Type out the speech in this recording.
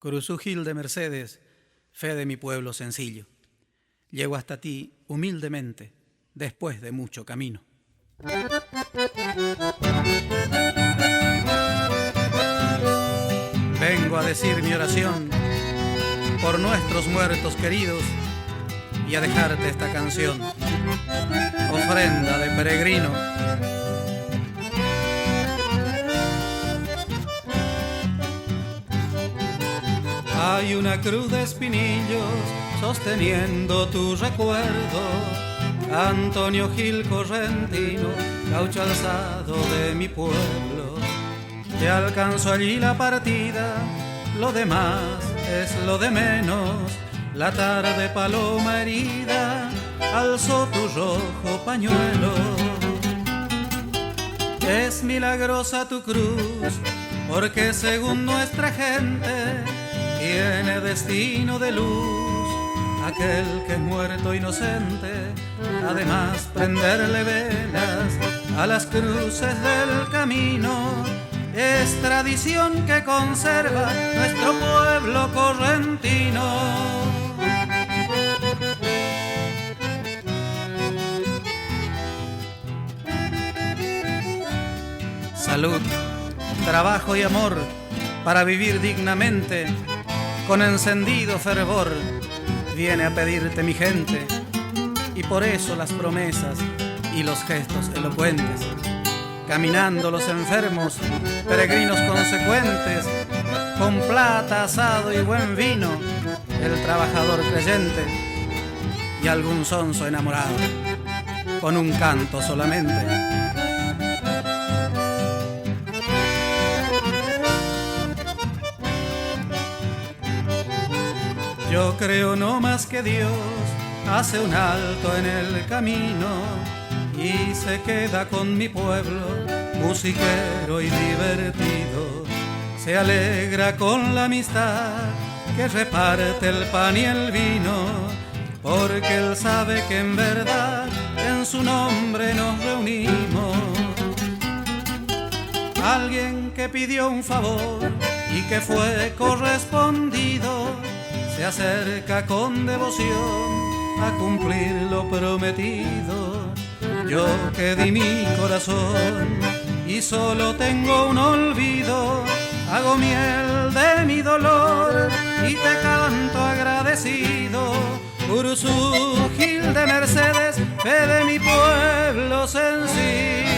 Cruzúgil de Mercedes, fe de mi pueblo sencillo. Llego hasta ti humildemente, después de mucho camino. Vengo a decir mi oración por nuestros muertos queridos y a dejarte esta canción, ofrenda de peregrino. Hay una cruz de espinillos sosteniendo tu recuerdo, Antonio Gil Correntino, gaucho alzado de mi pueblo. Te alcanzó allí la partida, lo demás es lo de menos. La tarde paloma herida alzó tu rojo pañuelo. Es milagrosa tu cruz, porque según nuestra gente tiene destino de luz aquel que es muerto inocente. Además prenderle velas a las cruces del camino es tradición que conserva nuestro pueblo correntino. Salud, trabajo y amor para vivir dignamente, con encendido fervor viene a pedirte mi gente, y por eso las promesas y los gestos elocuentes. Caminando los enfermos, peregrinos consecuentes, con plata, asado y buen vino, el trabajador creyente y algún sonso enamorado, con un canto solamente. Yo creo no más que Dios hace un alto en el camino y se queda con mi pueblo, musiquero y divertido. Se alegra con la amistad que reparte el pan y el vino, porque él sabe que en verdad en su nombre nos reunimos. Alguien que pidió un favor y que fue correspondido se acerca con devoción a cumplir lo prometido. Yo que di mi corazón y solo tengo un olvido, hago miel de mi dolor y te canto agradecido. Cruzúgil de Mercedes, fe de mi pueblo sencillo.